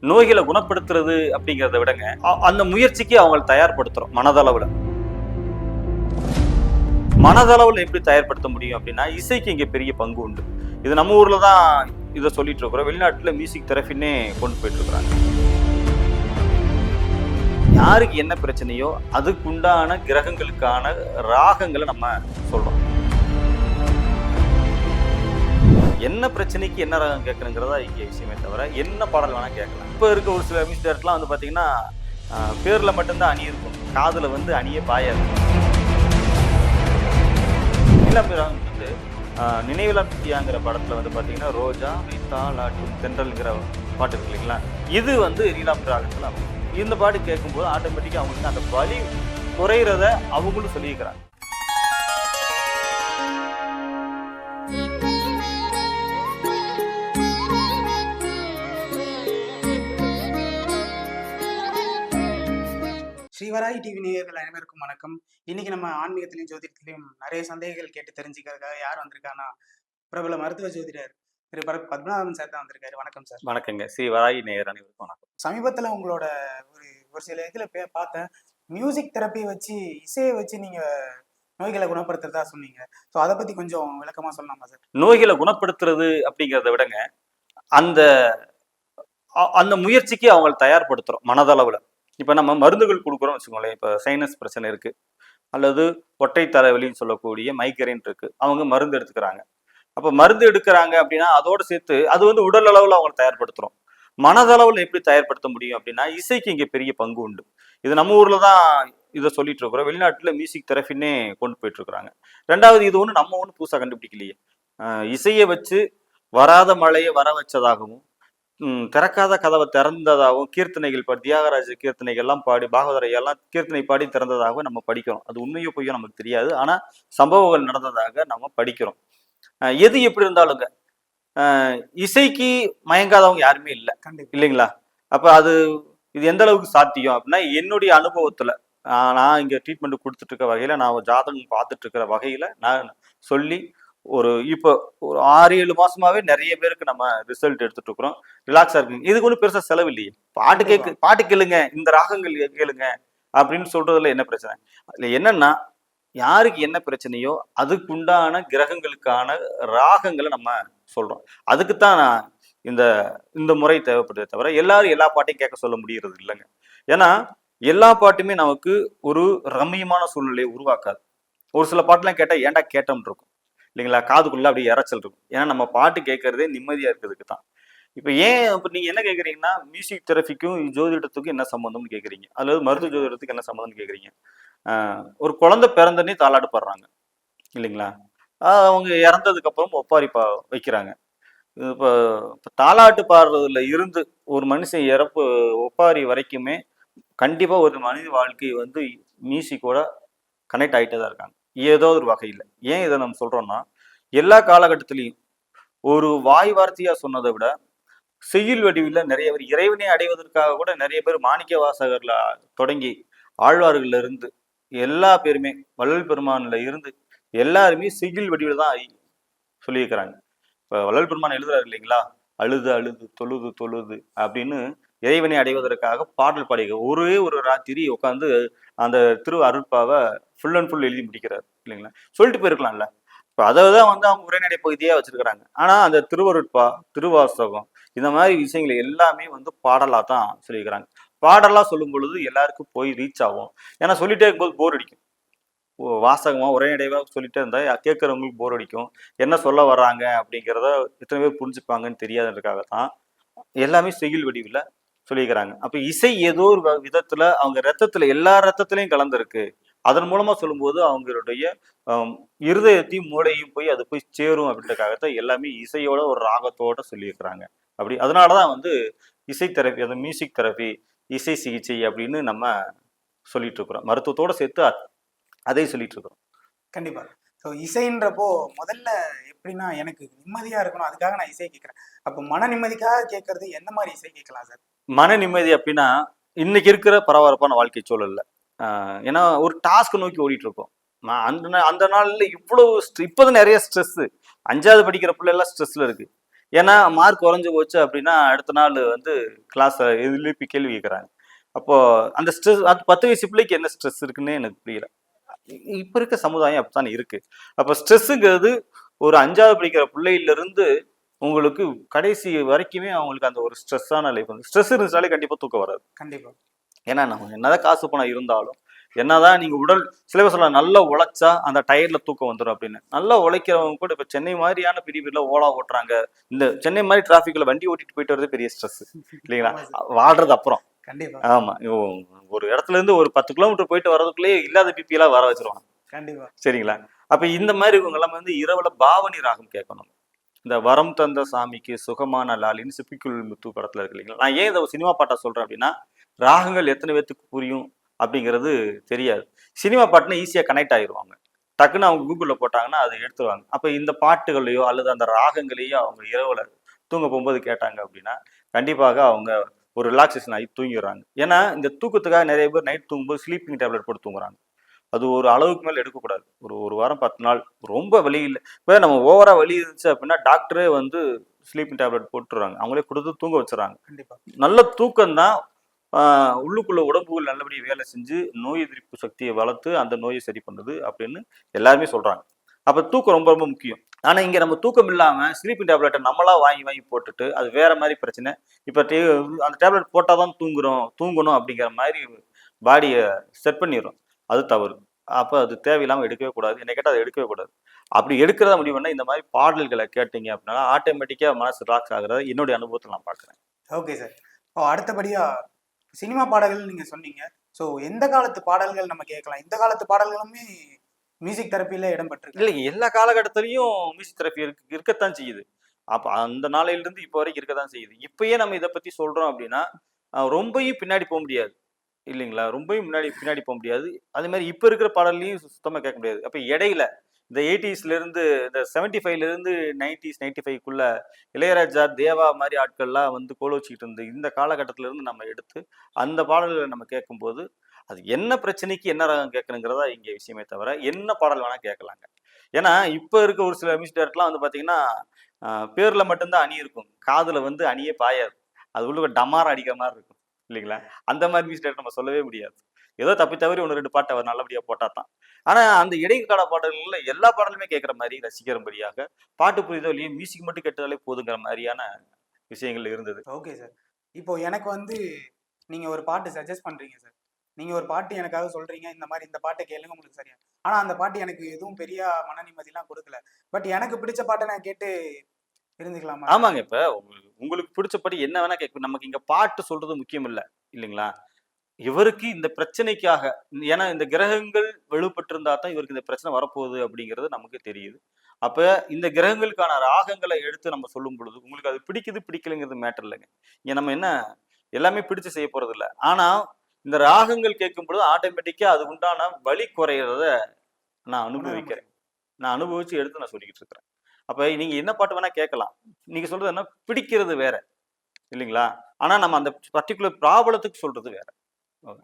நோய்களை குணப்படுத்துறது அப்படிங்கிறத விடங்க அந்த முயற்சிக்கு அவங்களை தயார்படுத்துறோம் மனதளவுல. மனதளவுல எப்படி தயார்படுத்த முடியும் அப்படின்னா, இசைக்கு இங்க பெரிய பங்கு உண்டு. இது நம்ம ஊர்ல தான் இதை சொல்லிட்டு இருக்கிறோம். வெளிநாட்டுல மியூசிக் தெரபின்னே கொண்டு போயிட்டு இருக்கிறாங்க. யாருக்கு என்ன பிரச்சனையோ அதுக்குண்டான கிரகங்களுக்கான ராகங்களை நம்ம சொல்றோம். என்ன பிரச்சனைக்கு என்ன ராகம் கேட்கணுங்கிறதா இங்கே விஷயமே தவிர என்ன பாடல் வேணா கேட்கலாம். இப்போ இருக்க ஒரு சில மியூசிக் டைரக்டர்லாம் வந்து பார்த்தீங்கன்னா பேரில் மட்டும்தான் அணி இருக்கும், காதில் வந்து அணியே பாயாது. நீலாம்பிராகம் வந்து நினைவிலாங்கிற படத்தில் வந்து பார்த்தீங்கன்னா ரோஜா தாலாட்டும் தென்றல்ங்கிற பாட்டு இருக்கு இல்லைங்களா, இது வந்து நீலாம்பிராகத்தில் அமையும். இந்த பாட்டு கேட்கும்போது ஆட்டோமேட்டிக்காக அவங்களுக்கு அந்த வலி குறையிறத அவங்களும் சொல்லியிருக்கிறாங்க. ஸ்ரீவராய் டிவி நேயர்கள் அனைவருக்கும் வணக்கம். இன்னைக்கு நம்ம ஆன்மீகத்திலையும் ஜோதிடத்திலையும் நிறைய சந்தேகங்கள் கேட்டு தெரிஞ்சுக்கிறதுக்காக யார் வந்திருக்காங்கன்னா, பிரபல மருத்துவ ஜோதிடர் திரு பத்மநாபன் சார் தான் வந்திருக்காரு. வணக்கம் சார். வணக்கங்க. ஸ்ரீவராய் நேயர் அனைவருக்கும் வணக்கம். சமீபத்தில் உங்களோட ஒரு சில இதில் பார்த்தேன், மியூசிக் தெரப்பி வச்சு இசையை வச்சு நீங்க நோய்களை குணப்படுத்துறதா சொன்னீங்க. ஸோ அதை பத்தி கொஞ்சம் விளக்கமா சொல்லலாமா சார்? நோய்களை குணப்படுத்துறது அப்படிங்கிறத விடங்க அந்த அந்த முயற்சிக்கு அவங்களை தயார்படுத்துறோம் மனதளவுல. இப்போ நம்ம மருந்துகள் கொடுக்குறோம் வச்சுக்கோங்களேன். இப்போ சைனஸ் பிரச்சனை இருக்கு, அல்லது ஒற்றை தலைவலின்னு சொல்லக்கூடிய மைக்ரைன் இருக்கு, அவங்க மருந்து எடுத்துக்கிறாங்க. அப்போ மருந்து எடுக்கிறாங்க அப்படின்னா அதோடு சேர்த்து அது வந்து உடல் அளவில் அவங்களை தயார்படுத்துறோம். மனதளவில் எப்படி தயார்படுத்த முடியும் அப்படின்னா, இசைக்கு இங்கே பெரிய பங்கு உண்டு. இது நம்ம ஊர்ல தான் இதை சொல்லிட்டு இருக்கிறோம். வெளிநாட்டுல மியூசிக் தெரபின்னே கொண்டு போயிட்டு இருக்கிறாங்க. ரெண்டாவது, இது ஒன்று நம்ம ஒன்று புதுசாக கண்டுபிடிக்கலையே. இசையை வச்சு வராத மழையை வர வச்சதாகவும், திறக்காத கதவை திறந்ததாகவும், கீர்த்தனைகள் தியாகராஜ கீர்த்தனைகள் எல்லாம் பாடி, பாகவதரையெல்லாம் கீர்த்தனை பாடி திறந்ததாகவும் நம்ம படிக்கிறோம். அது உண்மையோ பொய்யோ நமக்கு தெரியாது, ஆனா சம்பவங்கள் நடந்ததாக நம்ம படிக்கிறோம். எது எப்படி இருந்தாலுங்க இசைக்கு மயங்காதவங்க யாருமே இல்லை, இல்லைங்களா? அப்ப அது இது எந்த அளவுக்கு சாத்தியம் அப்படின்னா, என்னுடைய அனுபவத்துல நான் இங்க ட்ரீட்மெண்ட் கொடுத்துட்டு இருக்க வகையில, நான் ஜாதகம் பார்த்துட்டு இருக்கிற வகையில நான் சொல்லி இப்போ ஒரு 6-7 மாசமாவே நிறைய பேருக்கு நம்ம ரிசல்ட் எடுத்துட்டு இருக்கிறோம். ரிலாக்ஸா இருக்குங்க. இதுக்கு ஒன்றும் பெருசா செலவு இல்லையே. பாட்டு கேளுங்க, இந்த ராகங்கள் கேளுங்க அப்படின்னு சொல்றதுல என்ன பிரச்சனை? அதுல என்னன்னா, யாருக்கு என்ன பிரச்சனையோ அதுக்குண்டான கிரகங்களுக்கான ராகங்களை நம்ம சொல்றோம். அதுக்குத்தான் நான் இந்த இந்த முறை தேவைப்படுதே தவிர எல்லாரும் எல்லா பாட்டையும் கேட்க சொல்ல முடியறது இல்லைங்க. ஏன்னா எல்லா பாட்டுமே நமக்கு ஒரு ரம்மியமான சூழ்நிலையை உருவாக்காது. ஒரு சில பாட்டுலாம் கேட்டா ஏன்டா கேட்டோம்னு இருக்கும், இல்லைங்களா? காதுக்குள்ள அப்படியே இறைச்சல் இருக்கும். ஏன்னா நம்ம பாட்டு கேட்கறதே நிம்மதியா இருக்கிறதுக்கு தான். இப்ப ஏன் இப்ப நீங்க என்ன கேட்குறீங்கன்னா, மியூசிக் தெரபிக்கும் ஜோதிடத்துக்கும் என்ன சம்மந்தம்னு கேட்குறீங்க, அல்லது மருத்துவ ஜோதிடத்துக்கு என்ன சம்மந்தம்னு கேட்குறீங்க. ஒரு குழந்தை பிறந்தனே தாலாட்டு பாடுறாங்க, இல்லைங்களா? அவங்க இறந்ததுக்கு அப்புறம் ஒப்பாரி வைக்கிறாங்க. இப்போ தாலாட்டு பாடுறதுல இருந்து ஒரு மனுஷன் இறப்பு ஒப்பாரி வரைக்குமே கண்டிப்பா ஒரு மனித வாழ்க்கை வந்து மியூசிக்கோட கனெக்ட் ஆகிட்டே தான் இருக்காங்க, ஏதோ ஒரு வகையில். ஏன் இதை நம்ம சொல்றோம்னா, எல்லா காலகட்டத்திலையும் ஒரு வாய் வார்த்தையா சொன்னதை விட செய்யுள் வடிவில் நிறைய பேர் இறைவனை அடைவதற்காக கூட நிறைய பேர் மாணிக்க வாசகர்ல தொடங்கி ஆழ்வார்கள்ல இருந்து எல்லா பேருமே, வள்ளல் பெருமான்ல இருந்து எல்லாருமே செய்யுள் வடிவில் தான் சொல்லியிருக்கிறாங்க. இப்போ வள்ளல் பெருமான் எழுதுறாரு இல்லைங்களா, அழுது அழுது தொழுது தொழுது அப்படின்னு இறைவனை அடைவதற்காக பாடல் பாடிக்க ஒரே ஒரு ராத்திரி உட்காந்து அந்த திரு அருட்பாவை ஃபுல் அண்ட் ஃபுல் எழுதி முடிக்கிறார், இல்லைங்களா? சொல்லிட்டு போயிருக்கலாம்ல. இப்போ அதை தான் வந்து அவங்க உரைநடை பகுதியாக வச்சிருக்கிறாங்க. ஆனால் அந்த திருவருட்பா, திருவாசகம், இந்த மாதிரி விஷயங்களை எல்லாமே வந்து பாடலாக தான் சொல்லியிருக்கிறாங்க. பாடலாக சொல்லும் பொழுது எல்லாருக்கும் போய் ரீச் ஆகும். ஏன்னா சொல்லிட்டே இருக்கும்போது போர் அடிக்கும். வாசகமா உரைநடைவாக சொல்லிட்டே இருந்தா கேட்கறவங்களுக்கு போர் அடிக்கும். என்ன சொல்ல வர்றாங்க அப்படிங்கிறத எத்தனை பேர் புரிஞ்சுப்பாங்கன்னு தெரியாததுக்காகத்தான் எல்லாமே செய்யுள் வடிவில் சொல்லிக்கிறாங்க. அப்ப இசை ஏதோ ஒரு விதத்துல அவங்க ரத்தத்துல, எல்லா ரத்தத்திலையும் கலந்துருக்கு. அதன் மூலமா சொல்லும்போது அவங்களுடைய இருதயத்தையும் மூளையும் போய் அது போய் சேரும் அப்படின்றதுக்காகத்தான் எல்லாமே இசையோட ஒரு ராகத்தோட சொல்லியிருக்கிறாங்க. அப்படி அதனாலதான் வந்து இசை தெரப்பி, அந்த மியூசிக் தெரப்பி, இசை சிகிச்சை அப்படின்னு நம்ம சொல்லிட்டு இருக்கிறோம். மருத்துவத்தோட சேர்த்து அதை சொல்லிட்டு இருக்கிறோம். கண்டிப்பா. ஸோ இசைன்றப்போ முதல்ல எப்படின்னா, எனக்கு நிம்மதியா இருக்கணும், அதுக்காக நான் இசை கேட்கறேன். அப்போ மன நிம்மதிக்காக கேட்கறது எந்த மாதிரி இசை கேட்கலாம் சார்? மன நிம்மதி அப்படின்னா இன்னைக்கு இருக்கிற பரபரப்பான வாழ்க்கை சூழல்ல, ஏன்னா ஒரு டாஸ்க் நோக்கி ஓடிட்டு இருக்கோம். அந்த நாள்ல இவ்வளவு இப்போதான் நிறைய ஸ்ட்ரெஸ். 5வது படிக்கிற பிள்ளை எல்லாம் ஸ்ட்ரெஸ்ல இருக்கு. ஏன்னா மார்க் குறைஞ்சு போச்சு அப்படின்னா அடுத்த நாள் வந்து கிளாஸ் எழுப்பி கேள்வி கேட்குறாங்க. அப்போ அந்த ஸ்ட்ரெஸ் அது 10 வயசு பிள்ளைக்கு என்ன ஸ்ட்ரெஸ் இருக்குன்னே எனக்கு புரியல. இப்ப இருக்க சமுதாயம் அப்படித்தானே இருக்கு. அப்ப ஸ்ட்ரெஸ்ஸுங்கிறது ஒரு 5வது படிக்கிற பிள்ளையில இருந்து உங்களுக்கு கடைசி வரைக்குமே அவங்களுக்கு அந்த ஒரு ஸ்ட்ரெஸ்ஸான லைஃப் வந்து ஸ்ட்ரெஸ் இருந்துச்சாலே கண்டிப்பா தூக்கம் வராது. கண்டிப்பா. ஏன்னா நம்ம என்னதான் காசு பணம் இருந்தாலும் என்னதான் நீங்க உடல் சில பேர் சொல்லலாம் நல்லா உழைச்சா அந்த டயர்ல தூக்கம் வந்துடும் அப்படின்னு. நல்லா உழைக்கிறவங்க கூட இப்ப சென்னை மாதிரியான பெரிய பெரிய ஓலா ஓட்டுறாங்க. இந்த சென்னை மாதிரி டிராபிக்ல வண்டி ஓட்டிட்டு போயிட்டு வரதே பெரிய ஸ்ட்ரெஸ் இல்லைங்களா? ஆமா சார். வாழ்றது அப்புறம். கண்டிப்பா. ஆமா ஒரு இடத்துல இருந்து ஒரு 10 கிலோமீட்டர் போயிட்டு வர்றதுக்குள்ளேயே இல்லாத பிபி எல்லாம் வர வச்சிருவாங்க. கண்டிப்பா. சரிங்களா? அப்ப இந்த மாதிரி இவங்க எல்லாம் வந்து இரவுல பாவனி ராகம் கேட்கணும். இந்த வரம் தந்த சாமிக்கு சுகமான லாலின்னு சிப்பிக்குள் முத்து படத்துல இருக்கு இல்லைங்களா? நான் ஏன் இதை சினிமா பாட்டா சொல்றேன் அப்படின்னா ராகங்கள் எத்தனை பேத்துக்கு புரியும் அப்படிங்கிறது தெரியாது. சினிமா பாட்டுனா ஈஸியா கனெக்ட் ஆயிடுவாங்க. டக்குன்னு அவங்க கூகுள்ல போட்டாங்கன்னா அதை எடுத்துருவாங்க. அப்ப இந்த பாட்டுகளையோ அல்லது அந்த ராகங்களையோ அவங்க இரவுல தூங்க போகும்போது கேட்டாங்க அப்படின்னா கண்டிப்பாக அவங்க ஒரு ரிலாக்ஸேஷன் ஆகி தூங்கிடுறாங்க. ஏன்னா இந்த தூக்கத்துக்காக நிறைய பேர் நைட் தூங்கும்போது ஸ்லீப்பிங் டேப்லெட் போட்டு தூங்குறாங்க. அது ஒரு அளவுக்கு மேல எடுக்கக்கூடாது. ஒரு வாரம் 10 நாள் ரொம்ப வலி இல்லை. இப்போ நம்ம ஓவரா வலி இருந்துச்சு அப்படின்னா டாக்டரே வந்து ஸ்லீப்பிங் டேப்லெட் போட்டுறாங்க. அவங்களே கொடுத்து தூங்க வச்சுறாங்க. கண்டிப்பா. நல்ல தூக்கம் தான் உள்ளுக்குள்ள உடம்புகள் நல்லபடியாக வேலை செஞ்சு நோய் எதிர்ப்பு சக்தியை வளர்த்து அந்த நோயை சரி பண்ணுது அப்படின்னு எல்லாருமே சொல்றாங்க. அப்ப தூக்கம் ரொம்ப ரொம்ப முக்கியம். ஆனா இங்க நம்ம தூக்கம் இல்லாம ஸ்லீப்பிங் டேப்லெட்டை நம்மளா வாங்கி வாங்கி போட்டுட்டு அது வேற மாதிரி பிரச்சனை. இப்ப அந்த டேப்லெட் போட்டாதான் தூங்கணும் அப்படிங்கிற மாதிரி பாடியை செட் பண்ணிடும். அது தவறு. அப்ப அது தேவையில்லாம எடுக்கவே கூடாது. என்னை கேட்டால் அதை எடுக்கவே கூடாது. அப்படி எடுக்கிறத முடிவுன்னா இந்த மாதிரி பாடல்களை கேட்டீங்க அப்படின்னா ஆட்டோமேட்டிக்கா மனசு ரிலாக்ஸ் ஆகுறத என்னுடைய அனுபவத்தை நான் பார்க்குறேன். Okay sir. இப்போ அடுத்தபடியா சினிமா பாடல்கள் நீங்க சொன்னீங்க. ஸோ எந்த காலத்து பாடல்கள் நம்ம கேட்கலாம்? இந்த காலத்து பாடல்களுமே மியூசிக் தெரப்பியில இடம் பெற்றிருக்கு. இல்லை எல்லா காலகட்டத்திலையும் மியூசிக் தெரப்பி இருக்கத்தான் செய்யுது. அப்ப அந்த நாளையிலிருந்து இப்போ வரைக்கும் இருக்கத்தான் செய்யுது. இப்பயே நம்ம இதை பத்தி சொல்றோம் அப்படின்னா ரொம்பயும் பின்னாடி போக முடியாது இல்லைங்களா? ரொம்பவும் பின்னாடி போக முடியாது. அதே மாதிரி இப்ப இருக்கிற பாடல்லையும் சுத்தமா கேட்க முடியாது. அப்ப இடையில இந்த 80ஸ்ல இருந்து இந்த 75ல இருந்து 90s 95க்குள்ள இளையராஜா, தேவா மாதிரி ஆட்கள்லாம் வந்து கோல வச்சுக்கிட்டு இருந்து இந்த காலகட்டத்தில இருந்து நம்ம எடுத்து அந்த பாடல்களை நம்ம கேட்கும்போது அது என்ன பிரச்சனைக்கு என்ன ராகம் கேட்கணுங்கிறதா இங்க விஷயமே தவிர என்ன பாடல் வேணா கேட்கலாங்க. ஏன்னா இப்ப இருக்க ஒரு சில மியூசிக் டைரக்டர்லாம் வந்து பாத்தீங்கன்னா பேர்ல மட்டும்தான் அணி இருக்கும். காதுல வந்து அணியே பாயாது. அது உள்ள டமாரம் அடிக்கிற மாதிரி இருக்கும் இல்லைங்களா? அந்த மாதிரி மியூசிக் டைரக்டர் நம்ம சொல்லவே முடியாது. ஏதோ தப்பி தவறி 1, 2 பாட்டு அவர் நல்லபடியா போட்டா தான். ஆனா அந்த இடைக்கால பாடல்கள்ல எல்லா பாடலுமே கேட்கிற மாதிரி ரசிக்கிறபடியாக பாட்டு புரிதோ இல்லையோ மியூசிக் மட்டும் கேட்டாலே போதுங்கிற மாதிரியான விஷயங்கள் இருந்தது. Okay sir. இப்போ எனக்கு வந்து நீங்க ஒரு பாட்டு சஜெஸ்ட் பண்றீங்க சார். நீங்க ஒரு பாட்டு எனக்காக சொல்றீங்க. இந்த மாரி இந்த பாட்ட கேளுங்க உங்களுக்கு சரியா. ஆனா அந்த பாட்டு எனக்கு எதுவும் பெரிய மன நிம்மதிலாம் குடுக்கல. பட் எனக்கு பிடிச்ச பாட்ட நான் கேட்டு இருந்துக்கலாமா சார்? ஆமாங்க. இப்ப உங்களுக்கு பிடிச்சபடி என்ன வேணா கேட்க நமக்கு இங்க பாட்டு சொல்றது முக்கியம் இல்ல இல்லைங்களா? இவருக்கு இந்த பிரச்சனைக்காக ஏன்னா இந்த கிரகங்கள் வலுப்பட்டிருந்தா தான் இவருக்கு இந்த பிரச்சனை வரப்போகுது அப்படிங்கிறது நமக்கு தெரியுது. அப்ப இந்த கிரகங்களுக்கான ராகங்களை எடுத்து நம்ம சொல்லும் பொழுது உங்களுக்கு அது பிடிக்குது பிடிக்கலைங்கிறது மேட்டர் இல்லைங்க. இங்க நம்ம என்ன எல்லாமே பிடிச்சு செய்ய போறது இல்ல. ஆனா இந்த ராகங்கள் கேட்கும் பொழுது ஆட்டோமேட்டிக்கா அது உண்டான வலி குறையிறத நான் உணர அனுபவிக்கிறேன். முடியும். நான் அனுபவிச்சு எடுத்து நான் சொல்லிக்கிட்டு இருக்கிறேன். அப்ப நீங்க என்ன பாட்டு வேணா கேட்கலாம். நீங்க சொல்றது என்ன பிடிக்கிறது வேற இல்லைங்களா? ஆனா நம்ம அந்த பர்ட்டிகுலர் ப்ராப்ளத்துக்கு சொல்றது வேற.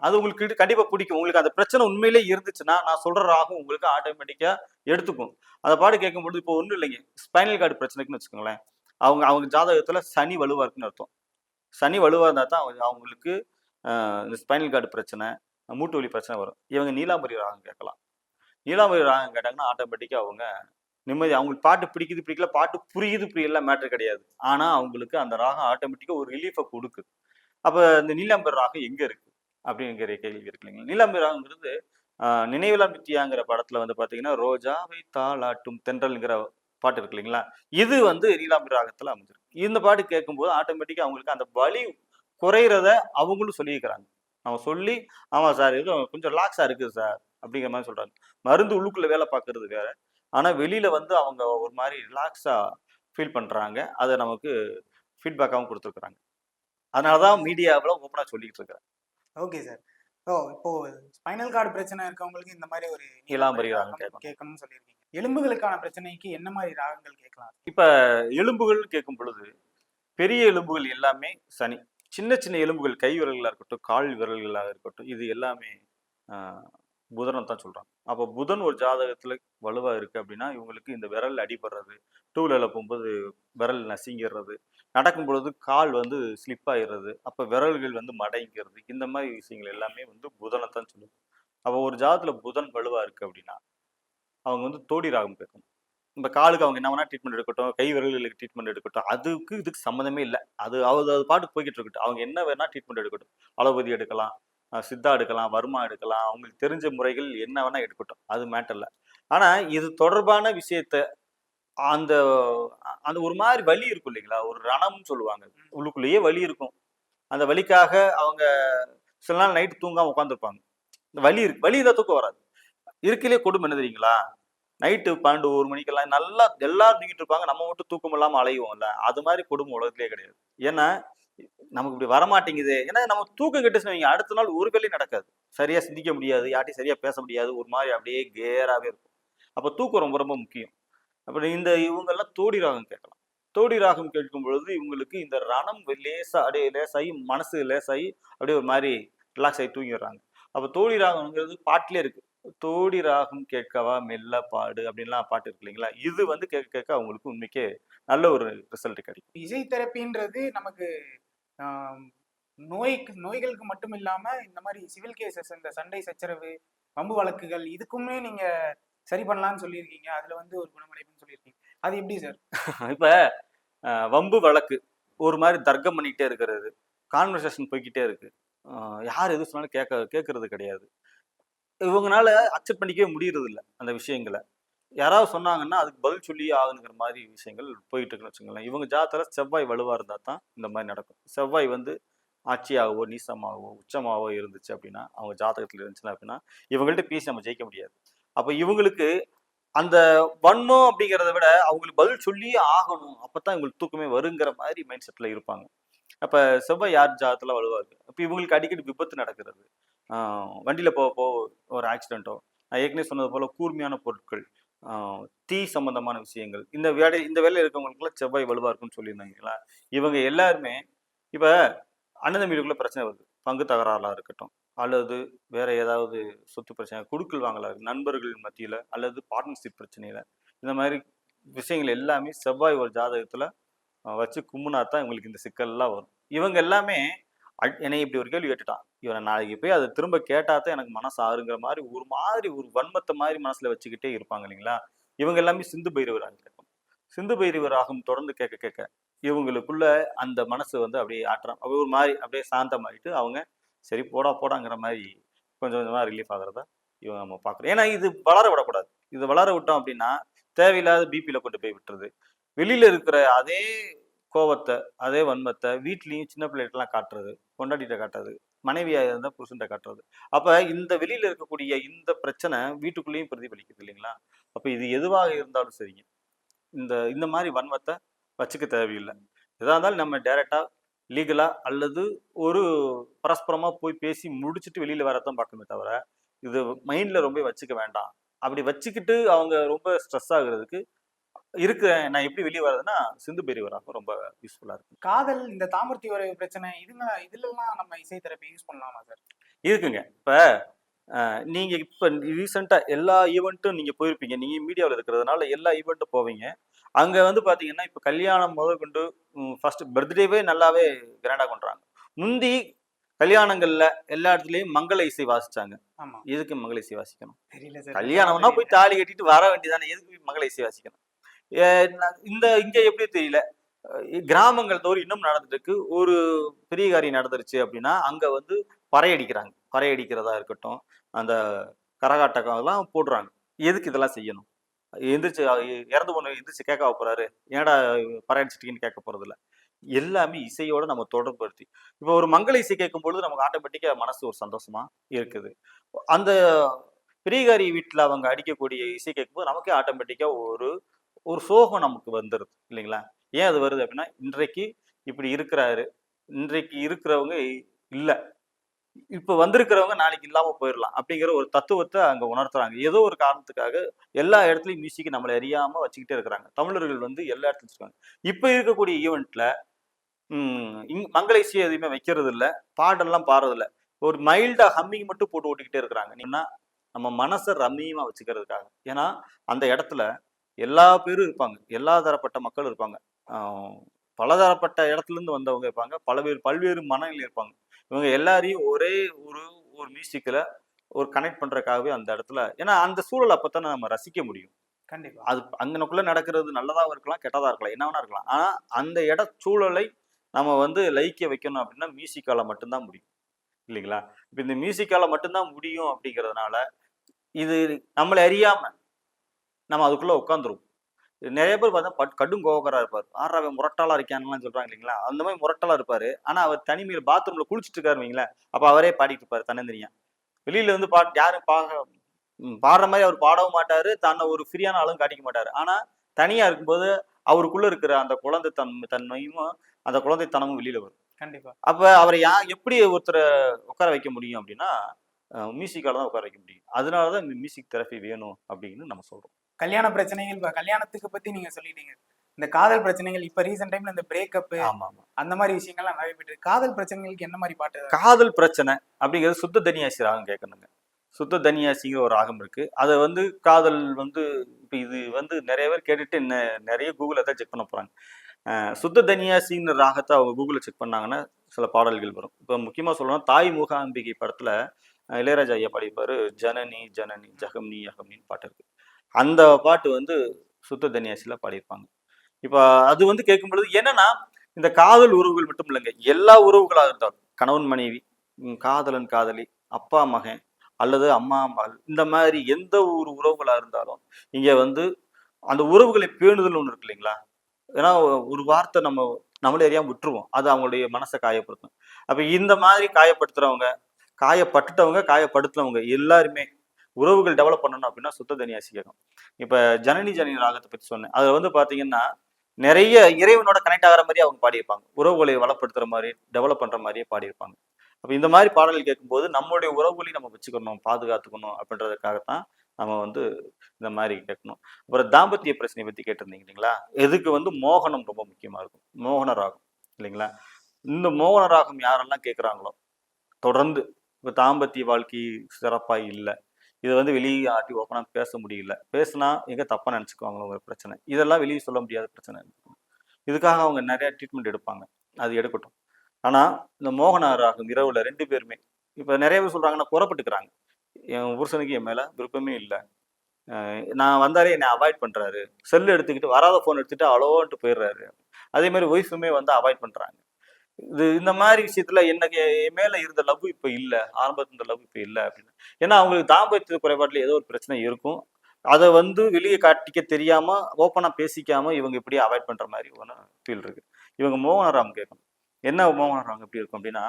அது உங்களுக்கு கண்டிப்பா பிடிக்கும். உங்களுக்கு அந்த பிரச்சனை உண்மையிலே இருந்துச்சுன்னா, நான் சொல்ற ராகம் உங்களுக்கு ஆட்டோமேட்டிக்கா எடுத்துக்கும். அந்த பாட்டு கேட்கும்பொழுது இப்போ ஒண்ணும் இல்லைங்க. ஸ்பைனல் கார்டு பிரச்சனைக்குன்னு வச்சுக்கோங்களேன். அவங்க ஜாதகத்துல சனி வலுவா இருக்குன்னு அர்த்தம். சனி வலுவா இருந்தா தான் அவங்களுக்கு இந்த ஸ்பைனல் கார்டு பிரச்சனை, மூட்டு வலி பிரச்சனை வரும். இவங்க நீலாம்பரி ராகம் கேட்கலாம். நீலாம்பரி ராகம் கேட்டாங்கன்னா, ஆட்டோமேட்டிக்கா அவங்க நிம்மதி அவங்களுக்கு பாட்டு பிடிக்குது, பிடிக்கல, பாட்டு புரியுது, புரியல மேட்டர் கிடையாது. ஆனா அவங்களுக்கு அந்த ராகம் ஆட்டோமேட்டிக்கா ஒரு ரிலீஃப குடுக்குது. அப்ப இந்த நீலாம்பரி ராகம் எங்க இருக்கு? அப்படிங்கிற கேள்வி இருக்கு இல்லைங்களா? நீலாம்பரி ராகம்ங்கிறது நினைவிலா மித்தியாங்கிற படத்துல வந்து பாத்தீங்கன்னா, ரோஜாவை தாலாட்டும் தென்றல்ங்கிற பாட்டு இருக்கு இல்லைங்களா? இது வந்து நீலாம்பரி ராகத்துல அமைஞ்சிருக்கு. இந்த பாட்டு கேட்கும்போது ஆட்டோமேட்டிக்கா அவங்களுக்கு அந்த வலி குறையிறத அவங்களும் சொல்லியிருக்கிறாங்க. அவங்க சொல்லி, ஆமா சார் ஏதோ கொஞ்சம் ரிலாக்ஸா இருக்குது சார் அப்படிங்கிற மாதிரி சொல்றாங்க. மருந்து உள்ளுக்குள்ள வேலை பார்க்கறது வேற. ஆனா வெளியில வந்து அவங்க ஒரு மாதிரி ரிலாக்ஸா ஃபீல் பண்றாங்க. அத நமக்கு ஃபீட்பேக்காவும் குடுத்துருக்காங்க. அதனால ஓகே தான் சார். மீடியாவுல ஓப்பனா சொல்லிட்டு இருக்கிறேன். Okay sir. இப்போ ஸ்பைனல் கார்டு பிரச்சனை இருக்கவங்களுக்கு இந்த மாரி ஒரு நீலாம்பரி நீலாம்பரி ராகம் ராகம் கேட்கணும். கேட்கணும்னு சொல்லியிருக்கீங்க. எலும்புகளுக்கான பிரச்சனைக்கு என்ன மாரி ராகங்கள் கேட்கலாம்? இப்ப எலும்புகள் கேட்கும் பொழுது, பெரிய எலும்புகள் எல்லாமே சனி. சின்ன சின்ன எலும்புகள் கை விரல்களா இருக்கட்டும், கால் விரல்களா இருக்கட்டும், இது எல்லாமே அ புதனை தான் சொல்றாங்க. அப்போ புதன் ஒரு ஜாதகத்துல வலுவா இருக்கு அப்படின்னா இவங்களுக்கு இந்த விரல் அடிபடுறது, டூ வீலர்ல போகும்போது விரல் நசுங்கிடுறது, நடக்கும் பொழுது கால் வந்து ஸ்லிப் ஆயிடுறது, அப்போ விரல்கள் வந்து மடங்கிறது, இந்த மாதிரி விஷயங்கள் எல்லாமே வந்து புதனை தான் சொல்லுது. அப்போ ஒரு ஜாதகத்துல புதன் வலுவா இருக்கு அப்படின்னா அவங்க வந்து தோடி ராகம் கேட்கணும். இந்த காலுக்கு அவங்க என்ன வேணா ட்ரீட்மெண்ட் எடுக்கட்டும், கை விரல்களுக்கு ட்ரீட்மெண்ட் எடுக்கட்டும், அதுக்கு இதுக்கு சம்மந்தமே இல்ல. அது பாட்டுக்கு போய்க்கிட்டு இருக்கட்டும். அவங்க என்ன வேணா ட்ரீட்மெண்ட் எடுக்கட்டும். அலோபதி எடுக்கலாம், சித்தா எடுக்கலாம், வர்மா எடுக்கலாம். அவங்களுக்கு தெரிஞ்ச முறைகள் என்ன வேணா எடுக்கட்டும். அது மேட்டர் இல்ல. ஆனா இது தொடர்பான விஷயத்த அந்த அந்த ஒரு மாதிரி வலி இருக்கும் இல்லைங்களா? ஒரு ரணம்னு சொல்லுவாங்க. உள்ளுக்குள்ளேயே வலி இருக்கும். அந்த வலிக்காக அவங்க சில நாள் நைட் தூங்காம உட்காந்துருப்பாங்க. இந்த வலி இருக்கு. வலி இருந்தா தூக்கம் வராது. இருக்கையிலே கொடுமை என்ன தெரியுங்களா? நைட்டு 12, 1 மணிக்கெல்லாம் நல்லா எல்லாரும் தூங்கிட்டு இருப்பாங்க. நம்ம மட்டும் தூக்கம் இல்லாம அலையுவோம்ல. அது மாதிரி கொடுமை உலகத்திலேயே கிடையாது. ஏன்னா, நமக்கு இப்படி வரமாட்டேங்குதே. ஏன்னா நம்ம தூக்கம் கெட்டுச்சுன்னு வைங்க, அடுத்த நாள் ஒரு வேலையும் நடக்காது. சரியா சிந்திக்க முடியாது. யார்ட்டயும் சரியா பேச முடியாது. ஒரு மாதிரி அப்படியே கேராவே இருக்கும். அப்ப தூக்கம் ரொம்ப ரொம்ப முக்கியம். அப்புறம் இவங்கெல்லாம் தோடி ராகம் கேட்கலாம். தோடி ராகம் கேட்கும் பொழுது இவங்களுக்கு இந்த ரணம் லேசா அப்படியே லேசாகி மனசு லேசாகி அப்படியே ஒரு மாதிரி ரிலாக்ஸ் ஆகி தூங்கிடுறாங்க. அப்ப தோடி ராகம்ங்கிறது பாட்டிலே இருக்கு. தோடி ராகம் கேட்கவா மெல்ல பாடு அப்படின்லாம் பாட்டு இருக்கு இல்லைங்களா? இது வந்து கேட்க கேட்க அவங்களுக்கு உண்மைக்கே நல்ல ஒரு ரிசல்ட் கிடைக்கும். இசை தெரப்பின்றது நமக்கு ஆம், நோய்களுக்கு மட்டும் இல்லாம இந்த மாதிரி சிவில் கேசஸ், இந்த சண்டை சச்சரவு, வம்பு வழக்குகள், இதுக்குமே நீங்க சரி பண்ணலாம்னு சொல்லியிருக்கீங்க. அதுல வந்து ஒரு குணமடைப்புன்னு சொல்லியிருக்கீங்க. அது எப்படி சார்? இப்ப வம்பு வழக்கு ஒரு மாதிரி தர்க்கம் பண்ணிக்கிட்டே இருக்கிறது, கான்வர்சேஷன் போய்க்கிட்டே இருக்கு. யார் எது சொன்னாலும் கேட்கறது கிடையாது. இவங்கனால அக்செப்ட் பண்ணிக்கவே முடியறது இல்ல அந்த விஷயங்களை. யாராவது சொன்னாங்கன்னா அதுக்கு பதில் சொல்லியே ஆகணுங்கிற மாதிரி விஷயங்கள் போயிட்டு இருக்குன்னு வச்சுங்களேன். இவங்க ஜாதகத்துல செவ்வாய் வலுவா இருந்தா தான் இந்த மாதிரி நடக்கும். செவ்வாய் வந்து ஆட்சியாகவோ நீசமாகவோ உச்சமாகவோ இருந்துச்சு அப்படின்னா, அவங்க ஜாதகத்துல இருந்துச்சுன்னா அப்படின்னா இவங்கள்ட்ட பேசி நம்ம ஜெயிக்க முடியாது. அப்ப இவங்களுக்கு அந்த வன்மம் அப்படிங்கிறத விட அவங்களுக்கு பதில் சொல்லியே ஆகணும், அப்பதான் இவங்களுக்கு தூக்கமே வருங்கிற மாதிரி மைண்ட் செட்ல இருப்பாங்க. அப்ப செவ்வாய் யார் ஜாதகத்துல வலுவா இருக்கு, அப்ப இவங்களுக்கு அடிக்கடி விபத்து நடக்கிறது, வண்டியில போக ஒரு ஆக்சிடென்ட்டோ, நான் ஏற்கனவே சொன்னது போல கூர்மையான பொருட்கள், தீ சம்பந்தமான விஷயங்கள், இந்த வேலையில இருக்கவங்களுக்குலாம் செவ்வாய் வலுவா இருக்குன்னு சொல்லியிருந்தாங்களா. இவங்க எல்லாருமே இப்ப அண்ணன் தம்பிகளுக்குள்ள பிரச்சனை வருது, பங்கு தகராறுலாம் இருக்கட்டும், அல்லது வேற ஏதாவது சொத்து பிரச்சனை, குடுக்கல் வாங்கலா இருக்கு, நண்பர்கள் மத்தியில அல்லது பார்ட்னர்ஷிப் பிரச்சனையில, இந்த மாதிரி விஷயங்கள் எல்லாமே செவ்வாய் ஒரு ஜாதகத்துல வச்சு கும்புனா தான் இவங்களுக்கு இந்த சிக்கல்லாம் வரும். இவங்க எல்லாமே என்னை இப்படி ஒரு கேள்வி கேட்டுட்டான், இவனை நாளைக்கு போய் அதை திரும்ப கேட்டா தான் எனக்கு மனசு ஆறுங்கிற மாதிரி ஒரு வன்மத்தை மாதிரி மனசுல வச்சுக்கிட்டே இருப்பாங்க இல்லைங்களா. இவங்க எல்லாமே சிந்து பைரவர் ராகம் கேட்கும். சிந்து பைரவர் ராகம் தொடர்ந்து கேட்க கேட்க இவங்களுக்குள்ள அந்த மனசு வந்து அப்படியே ஆற்றம் அப்படியே ஒரு மாதிரி அப்படியே சாந்தமாயிட்டு அவங்க சரி போடா போடாங்கிற மாதிரி கொஞ்சம் கொஞ்சமா ரிலீஃப் ஆகுறதா இவங்க நம்ம பார்க்குறோம். ஏன்னா இது வளர விடக்கூடாது. இது வளர விட்டோம் அப்படின்னா தேவையில்லாத பிபியில கொண்டு போய் விட்டுருது. வெளியில இருக்கிற அதே கோவத்தை அதே வன்மத்தை வீட்லயும் சின்ன பிள்ளைகிட்டலாம் காட்டுறது, பொண்டாட்டிகிட்ட காட்டுறது, மனைவியா இருந்தா புருஷன்கிட்ட காட்டுறது. அப்ப இந்த வெளியில இருக்கக்கூடிய இந்த பிரச்சனை வீட்டுக்குள்ளேயும் பிரதிபலிக்குது இல்லைங்களா. அப்ப இது எதுவாக இருந்தாலும் சரிங்க, இந்த இந்த மாதிரி வன்மத்தை வச்சுக்க தேவையில்லை. எதா இருந்தாலும் நம்ம டைரக்டா லீகலா அல்லது ஒரு பரஸ்பரமா போய் பேசி முடிச்சுட்டு வெளியில வரதான் பார்க்கணுமே தவிர இது மைண்ட்ல ரொம்ப வச்சுக்க வேண்டாம். அப்படி வச்சுக்கிட்டு அவங்க ரொம்ப ஸ்ட்ரெஸ் ஆகுறதுக்கு இருக்கு. நான் எப்படி வெளியே வர்றதுன்னா சிந்து பெரியவராக ரொம்ப யூஸ்ஃபுல்லா இருக்கு. காதல், இந்த தாம்பத்திய உறவு பிரச்சனை, இதுலலாம் நம்ம இசை தெரப்பி யூஸ் பண்ணலாமா சார்? இருக்குங்க. இப்ப நீங்க இப்ப ரீசெண்டா எல்லா ஈவெண்ட்டும் நீங்க போயிருப்பீங்க. நீங்க மீடியாவில் இருக்கிறதுனால எல்லா ஈவெண்ட்டும் போவீங்க. அங்க வந்து பாத்தீங்கன்னா இப்ப கல்யாணம் முதற்கொண்டு ஃபர்ஸ்ட் பர்த்டேவே நல்லாவே கிராண்டா கொண்டாடுறாங்க. முந்தி கல்யாணங்கள்ல எல்லா இடத்துலயும் மங்கள இசை வாசிச்சாங்க. ஆமா. எதுக்கு மங்கள இசை வாசிக்கணும்? தெரியல சார். கல்யாணம்னா போய் தாலி கட்டிட்டு வர வேண்டியதானே, எதுக்கு போய் மங்கள இசை வாசிக்கணும்? இங்க எப்படி தெரியல, கிராமங்கள் தோறும் இன்னும் நடந்துட்டு இருக்கு. ஒரு பெரிய காரியம் நடந்துருச்சு அப்படின்னா அங்க வந்து பறையடிக்கிறாங்க. பறையடிக்கிறதா இருக்கட்டும், அந்த கரகாட்டம் அதெல்லாம் போடுறாங்க. எதுக்கு இதெல்லாம் செய்யணும்? எந்திரிச்சு இறந்து போன எந்திரிச்சு கேட்க போறாரு, ஏன்டா பறையடிச்சிட்டீங்கன்னு கேட்க போறது இல்ல. எல்லாமே இசையோட நம்ம தொடர்படுத்தி இப்போ ஒரு மங்கள இசை கேட்கும் பொழுது நமக்கு ஆட்டோமேட்டிக்கா மனசு ஒரு சந்தோஷமா இருக்குது. அந்த பெரியகாரி வீட்டுல அவங்க அடிக்கக்கூடிய இசை கேட்கும்போது நமக்கே ஆட்டோமேட்டிக்கா ஒரு ஒரு சோகம் நமக்கு வந்துருது இல்லைங்களா. ஏன் அது வருது அப்படின்னா இன்றைக்கு இப்படி இருக்கிறாரு, இன்றைக்கு இருக்கிறவங்க இல்ல, இப்ப வந்திருக்கிறவங்க நாளைக்கு இல்லாம போயிடலாம் அப்படிங்கிற ஒரு தத்துவத்தை அங்க உணர்த்துறாங்க. ஏதோ ஒரு காரணத்துக்காக எல்லா இடத்துலயும் மியூசிக் நம்மளை அறியாம வச்சுக்கிட்டே இருக்கிறாங்க. தமிழர்கள் வந்து எல்லா இடத்துலயும் வச்சிருக்காங்க. இப்ப இருக்கக்கூடிய ஈவெண்ட்ல மங்கள இசை எதுவுமே வைக்கிறது இல்ல, பாடெல்லாம் பாடுறது இல்ல, ஒரு மைல்டா ஹம்மிங் மட்டும் போட்டு ஓட்டிக்கிட்டே இருக்கிறாங்க. நீங்கன்னா நம்ம மனசை ரம்மியமா வச்சுக்கிறதுக்காக. ஏன்னா அந்த இடத்துல எல்லா பேரும் இருப்பாங்க, எல்லா தரப்பட்ட மக்கள் இருப்பாங்க. பலதரப்பட்ட இடத்துல இருந்து வந்தவங்க இருப்பாங்க, பல்வேறு மனநிலை இருப்பாங்க. இவங்க எல்லாரையும் ஒரே ஒரு ஒரு மியூசிக்ல ஒரு கனெக்ட் பண்றதுக்காகவே அந்த இடத்துல, ஏன்னா அந்த சூழல் அப்பத்தானே நம்ம ரசிக்க முடியும். கண்டிப்பா. அது அங்கனக்குள்ள நடக்கிறது நல்லதாவும் இருக்கலாம், கெட்டதா இருக்கலாம், என்ன வேணா இருக்கலாம். ஆனா அந்த சூழலை நம்ம வந்து லயிக்க வைக்கணும் அப்படின்னா மியூசிக்கால மட்டும்தான் முடியும், இல்லைங்களா? இப்ப இந்த மியூசிக்கால மட்டும்தான் முடியும் அப்படிங்கிறதுனால இது நம்மளை அறியாம நம்ம அதுக்குள்ள உட்காந்துருவோம். நிறைய பேர் பார்த்தா கடும் கோவக்காரா இருப்பாரு. ஆடுறா அவன் முரட்டாளா இருக்கான்லாம் சொல்றாங்க இல்லைங்களா? அந்த மாதிரி முரட்டாளா இருப்பாரு. ஆனா அவர் தனிமையில பாத்ரூம்ல குளிச்சுட்டு இருக்காரு வைங்களேன், அப்ப அவரே பாடிட்டு இருப்பாரு தன்னந்தனியா. வெளியில வந்து பாட்டு யாரும் பாடுற மாதிரி அவர் பாடவும் மாட்டாரு, தன்னை ஒரு ஃப்ரீயான ஆளும் காட்டிக்க மாட்டாரு. ஆனா தனியா இருக்கும்போது அவருக்குள்ள இருக்கிற அந்த குழந்தை தன்மையும் அந்த குழந்தைத்தனமும் வெளியில வரும். கண்டிப்பா. அப்ப அவரை எப்படி ஒருத்தரை உட்கார வைக்க முடியும் அப்படின்னா, மியூசிக்கால தான் உட்கார வைக்க முடியும். அதனாலதான் இந்த மியூசிக் தெரப்பி வேணும் அப்படின்னு நம்ம சொல்றோம். கல்யாண பிரச்சனைகள், இப்ப கல்யாணத்துக்கு பத்தி நீங்க சொல்லிட்டீங்க. இந்த காதல் பிரச்சனைகள், இப்ப ரீசென்ட் டைம்ல இந்த பிரேக்கப் ஆமா. அந்த மாதிரி விஷயங்கள்லாம் நிறைய போயிட்டு இருக்கு. காதல் பிரச்சனைகளுக்கு என்ன மாதிரி பாட்டு? காதல் பிரச்சனை அப்படிங்கிறது சுத்த தனியாசி ராகம் கேட்கணுங்க. சுத்த தனியாசிங்கிற ஒரு ராகம் இருக்கு. அதை வந்து காதல் வந்து இப்ப இது வந்து நிறைய பேர் கேட்டுட்டு நிறைய கூகுள தான் செக் பண்ண போறாங்க. சுத்த தனியாசிங்கிற ராகத்தை அவங்க கூகுளில் செக் பண்ணாங்கன்னா சில பாடல்கள் வரும். இப்போ முக்கியமா சொல்லணும்னா தாய் மூகாம்பிகை படத்துல இளையராஜா ஐயா பாடியிருப்பாரு, ஜனனி ஜனனி ஜகம்னி யகம்னின்னு பாட்டு இருக்கு. அந்த பாட்டு வந்து சுத்த தனியாசில பாடியிருப்பாங்க. இப்ப அது வந்து கேட்கும் பொழுது என்னன்னா, இந்த காதல் உறவுகள் மட்டும் இல்லைங்க, எல்லா உறவுகளா இருந்தாலும் கணவன் மனைவி, காதலன் காதலி, அப்பா மகன் அல்லது அம்மா மகள், இந்த மாதிரி எந்த ஒரு உறவுகளா இருந்தாலும் இங்க வந்து அந்த உறவுகளை பேணுதல் ஒண்ணு இருக்கு இல்லைங்களா? ஏன்னா ஒரு வார்த்தை நம்மளே அறியாம விட்டுருவோம், அது அவங்களுடைய மனசை காயப்படுத்தும். அப்ப இந்த மாதிரி காயப்படுத்துறவங்க, காயப்பட்டுட்டவங்க, காயப்படுத்துறவங்க எல்லாருமே உறவுகள் டெவலப் பண்ணணும் அப்படின்னா சுத்த தனியாசி கேட்கும். இப்ப ஜனனி ஜனனி ராகத்தை பத்தி சொன்னேன். அதுல வந்து பாத்தீங்கன்னா நிறைய இறைவனோட கனெக்ட் ஆகிற மாதிரி அவங்க பாடியிருப்பாங்க, உறவுகளை வளப்படுத்துற மாதிரி டெவலப் பண்ற மாதிரியே பாடியிருப்பாங்க. அப்ப இந்த மாதிரி பாடல்கள் கேட்கும்போது நம்மளுடைய உறவுகளையும் நம்ம வச்சுக்கணும், பாதுகாத்துக்கணும் அப்படின்றதுக்காகத்தான் நம்ம வந்து இந்த மாதிரி கேட்கணும். அப்புறம் தாம்பத்திய பிரச்சனையை பத்தி கேட்டிருந்தீங்க இல்லைங்களா? எதுக்கு வந்து மோகனம் ரொம்ப முக்கியமா இருக்கும், மோகன ராகம் இல்லைங்களா? இந்த மோகன ராகம் யாரெல்லாம் கேட்குறாங்களோ தொடர்ந்து, இப்போ தாம்பத்திய வாழ்க்கை சிறப்பா இல்லை, இதை வந்து வெளியே ஆட்டி ஓப்பனா பேச முடியல, பேசுனா எங்க தப்பா நினைச்சுக்குவாங்களோ பிரச்சனை, இதெல்லாம் வெளியே சொல்ல முடியாத பிரச்சனை. இதுக்காக அவங்க நிறைய ட்ரீட்மெண்ட் எடுப்பாங்க, அது எடுக்கட்டும். ஆனா இந்த மோகன ராகம் இரவுல ரெண்டு பேருமே, இப்ப நிறைய பேர் சொல்றாங்கன்னா புறப்பட்டுக்கிறாங்க, என் புருஷனுக்கு என் மேல விருப்பமே இல்லை, நான் வந்தாலே என்னை அவாய்ட் பண்றாரு, செல்லு எடுத்துக்கிட்டு வராத போன் எடுத்துட்டு அலோன்ட்டு போயிடுறாரு. அதே மாதிரி ஒய்ஃபுமே வந்து அவாய்ட் பண்றாங்க. இந்த மாதிரி விஷயத்துல எனக்கு என் மேல இருந்த லவ் இப்ப இல்ல, ஆரம்பத்துல இருந்த லவ் இப்ப இல்ல அப்படின்னு. ஏன்னா அவங்களுக்கு தாம்பத்திய குறைபாட்டுல ஏதோ ஒரு பிரச்சனை இருக்கும், அதை வந்து வெளியே காட்டிக்க தெரியாம ஓப்பனா பேசிக்காம இவங்க இப்படியே அவாய்ட் பண்ற மாதிரி ஒன்று ஃபீல் இருக்கு. இவங்க மோகனராம் கேட்கணும். என்ன மோகனராம் எப்படி இருக்கும் அப்படின்னா,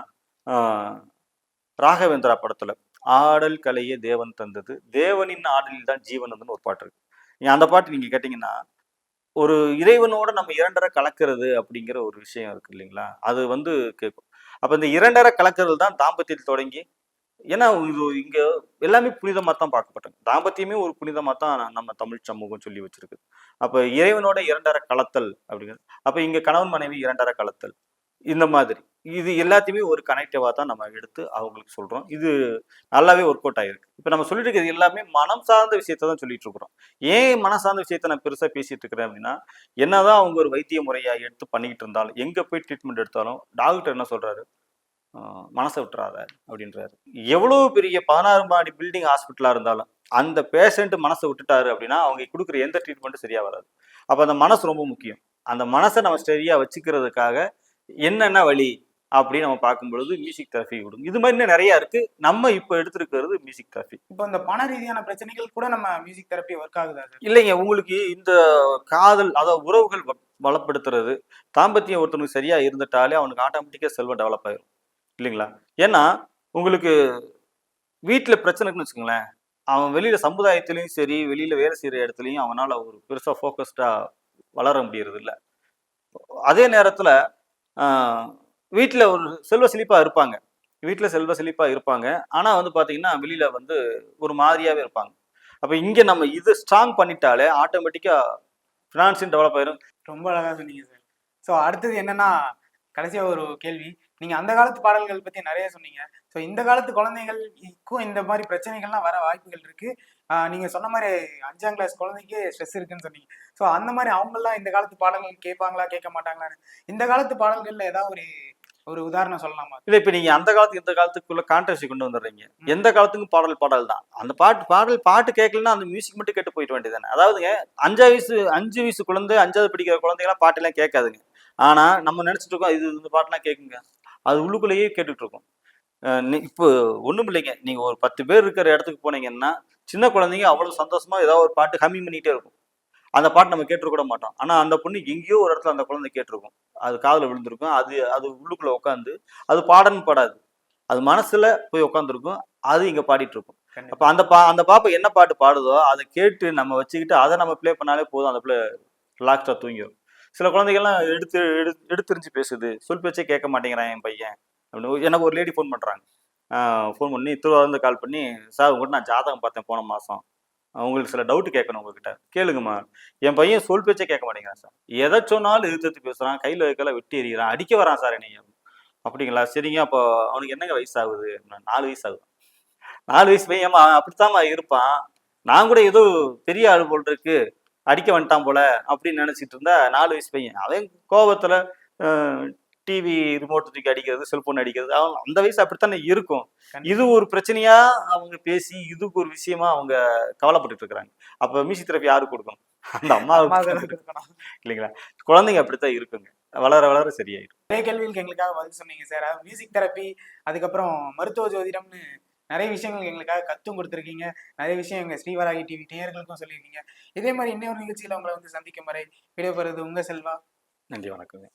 ராகவேந்திரா படத்துல ஆடல் கலையே தேவன் தந்தது, தேவனின் ஆடலில் தான் ஜீவன் வந்து ஒரு பாட்டு இருக்கு. அந்த பாட்டு நீங்க கேட்டீங்கன்னா ஒரு இறைவனோட நம்ம இரண்டரை கலக்கிறது அப்படிங்கிற ஒரு விஷயம் இருக்கு இல்லைங்களா? அது வந்து கேட்கும். அப்ப இந்த இரண்டரை கலக்கிறது தான் தாம்பத்தியத்தில் தொடங்கி, ஏன்னா இது இங்க எல்லாமே புனிதமா தான் பார்க்கப்பட்டாங்க. தாம்பத்தியமே ஒரு புனிதமா தான் நம்ம தமிழ் சமூகம் சொல்லி வச்சிருக்கு. அப்ப இறைவனோட இரண்டரை கலத்தல் அப்படிங்கிறது, அப்ப இங்க கணவன் மனைவி இரண்டரை கலத்தல், இந்த மாதிரி இது எல்லாத்தையுமே ஒரு கனெக்டிவா தான் நம்ம எடுத்து அவங்களுக்கு சொல்றோம். இது நல்லாவே ஒர்க் அவுட் ஆயிருக்கு. இப்ப நம்ம சொல்லிட்டு இருக்கிறது எல்லாமே மனம் சார்ந்த விஷயத்த தான் சொல்லிட்டு இருக்கிறோம். ஏன் மனம் சார்ந்த விஷயத்த நான் பெருசா பேசிட்டு இருக்கிறேன் அப்படின்னா, என்னதான் அவங்க ஒரு வைத்திய முறையா எடுத்து பண்ணிக்கிட்டு இருந்தாலும், எங்க போய் ட்ரீட்மெண்ட் எடுத்தாலும் டாக்டர் என்ன சொல்றாரு, மனசை விட்டுறாத அப்படின்றாரு. எவ்வளவு பெரிய 16 மாடி பில்டிங் ஹாஸ்பிட்டலா இருந்தாலும் அந்த பேஷண்ட் மனசை விட்டுட்டாரு அப்படின்னா அவங்க கொடுக்குற எந்த ட்ரீட்மெண்ட்டும் சரியா வராது. அப்ப அந்த மனசு ரொம்ப முக்கியம். அந்த மனசை நம்ம சரியா வச்சுக்கிறதுக்காக என்னென்ன வழி அப்படின்னு நம்ம பார்க்கும் பொழுது மியூசிக் தெரப்பி கொடுக்கும். இது மாதிரி இன்னும் நிறைய இருக்கு. நம்ம இப்ப எடுத்திருக்கிறது மியூசிக் தெரப்பி. இப்போ இந்த பண ரீதியான பிரச்சனைகள் கூட நம்ம மியூசிக் தெரப்பி ஒர்க் ஆகுதா சார்? இல்லைங்க, உங்களுக்கு இந்த காதல் அதாவது உறவுகள் பலப்படுத்துறது, தாம்பத்தியம் ஒருத்தனுக்கு சரியா இருந்துட்டாலே அவனுக்கு ஆட்டோமேட்டிக்கா செல்வம் டெவலப் ஆயிரும் இல்லைங்களா? ஏன்னா உங்களுக்கு வீட்டுல பிரச்சனைன்னு வச்சுக்கோங்களேன், அவன் வெளியில சமுதாயத்திலையும் சரி, வெளியில வேலை செய்யற இடத்துலையும் அவனால ஒரு பெருசா ஃபோக்கஸ்டா வளர முடியறது இல்லை. அதே நேரத்துல வீட்டுல ஒரு செல்வ செழிப்பா இருப்பாங்க, ஆனா வந்து பாத்தீங்கன்னா வெளியில வந்து ஒரு மாதிரியாவே இருப்பாங்க. அப்ப இங்க நம்ம இது ஸ்ட்ராங் பண்ணிட்டாலே ஆட்டோமேட்டிக்கா ஃபினான்ஸியும் டெவலப் ஆயிரும். ரொம்ப அழகா சொன்னீங்க சார். ஸோ அடுத்தது என்னன்னா, கடைசியா ஒரு கேள்வி. நீங்க அந்த காலத்து பாடல்கள் பத்தி நிறைய சொன்னீங்க. ஸோ இந்த காலத்து குழந்தைகளுக்கும் இந்த மாதிரி பிரச்சனைகள்லாம் வர வாய்ப்புகள் இருக்கு. நீங்க சொன்ன மாதிரி 5ஆம் கிளாஸ் குழந்தைக்கு ஸ்ட்ரெஸ் இருக்குன்னு சொன்னீங்க. ஸோ அந்த மாதிரி அவங்கெல்லாம் இந்த காலத்து பாடல்கள் கேட்பாங்களா, கேட்க மாட்டாங்களான்னு இந்த காலத்து பாடல்கள்ல ஏதாவது ஒரு ஒரு உதாரணம் சொல்லலாமா? இல்ல இப்ப நீங்க அந்த காலத்துக்கு இந்த காலத்துக்குள்ள கான்ட்ரவர்சி கொண்டு வந்துடுறீங்க. எந்த காலத்துக்கும் பாடல் தான். அந்த பாட்டு கேட்கலன்னா அந்த மியூசிக் மட்டும் கேட்டு போயிட வேண்டியதானே. அதாவதுங்க 5 வயசு குழந்தை 5வது படிக்கிற குழந்தைங்களாம் பாட்டெல்லாம் கேட்காதுங்க. ஆனா நம்ம நினைச்சிட்டு இருக்கோம் இது இந்த பாட்டுலாம் கேட்குங்க. அது உள்ளுக்குள்ளேயே கேட்டுட்டு இருக்கும். இப்போ ஒண்ணும் இல்லைங்க. நீங்க ஒரு 10 பேர் இருக்கிற இடத்துக்கு போனீங்கன்னா சின்ன குழந்தைங்க அவ்வளவு சந்தோஷமா ஏதாவது ஒரு பாட்டு ஹம்மிங் பண்ணிட்டே இருக்கும். அந்த பாட்டு நம்ம கேட்டு கூட மாட்டோம். ஆனா அந்த பொண்ணு எங்கேயோ ஒரு இடத்துல அந்த குழந்தை கேட்டிருக்கும். அது காதுல விழுந்திருக்கும். அது அது உள்ளுக்குள்ள உட்காந்து அது பாடன்னு பாடாது. அது மனசுல போய் உட்காந்துருக்கும். அது இங்க பாடிட்டு இருக்கும். அப்ப அந்த பாப்பா என்ன பாட்டு பாடுதோ அதை கேட்டு நம்ம வச்சுக்கிட்டு அதை நம்ம ப்ளே பண்ணாலே போதும். அந்த பிள்ளை ரிலாக்ஸ்டா தூங்கிடும். சில குழந்தைகள்லாம் எடுத்தெறிஞ்சு பேசுது. சொல் பேச்சே கேட்க மாட்டேங்கிறான் என் பையன் அப்படின்னு. எனக்கு ஒரு லேடி ஃபோன் பண்றாங்க. ஃபோன் பண்ணி திருவாரூர்லேருந்து கால் பண்ணி, சார் உங்கள்கிட்ட நான் ஜாதகம் பார்த்தேன் போன மாசம். உங்களுக்கு சில டவுட் கேட்கணும் உங்ககிட்ட. கேளுங்கம்மா. என் பையன் சொல் பேச்சே கேட்க மாட்டேங்கிறான் சார். எதை சொன்னாலும் எதிர்த்து பேசுறான். கையில வைக்கல வெட்டி எறிகிறான். அடிக்க வரான் சார் என்னைய. அப்படிங்களா? சரிங்க. அப்போ அவனுக்கு என்னங்க வயசு ஆகுது? 4 வயசு ஆகுது. 4 வயசு பையன் அப்படித்தாம்மா இருப்பான். நான் கூட ஏதோ பெரிய ஆளு போல் இருக்கு, அடிக்க வந்துட்டான் போல அப்படின்னு நினைச்சிட்டு இருந்தா 4 வயசு பையன். அவன் கோபத்துல டிவி ரிமோட் தூக்கி அடிக்கிறது, செல்போன் அடிக்கிறது. அவன் அந்த வயசு அப்படித்தானே இருக்கும். இது ஒரு பிரச்சனையா அவங்க பேசி இதுக்கு ஒரு விஷயமா அவங்க கவலைப்பட்டு இருக்கிறாங்க. அப்ப மியூசிக் தெரப்பி யாருக்கு கொடுக்கணும்? அந்த அம்மாவுக்கு இல்லைங்களா? குழந்தைங்க அப்படித்தான் இருக்குங்க. வளர வளர சரியாயிடும். நிறைய கேள்விகளுக்கு எங்களுக்காக பதில் சொன்னீங்க சார். மியூசிக் தெரப்பி, அதுக்கப்புறம் மருத்துவ ஜோதிடம்னு நிறைய விஷயங்கள் எங்களுக்காக கத்தும் கொடுத்துருக்கீங்க. நிறைய விஷயம் எங்க ஸ்ரீவராகி டிவி நேயர்களுக்கும் சொல்லியிருக்கீங்க. இதே மாதிரி இன்னொரு நிகழ்ச்சியில உங்களை வந்து சந்திக்கும் வரை விடைபெறுவது உங்க செல்வா. நன்றி, வணக்கங்க.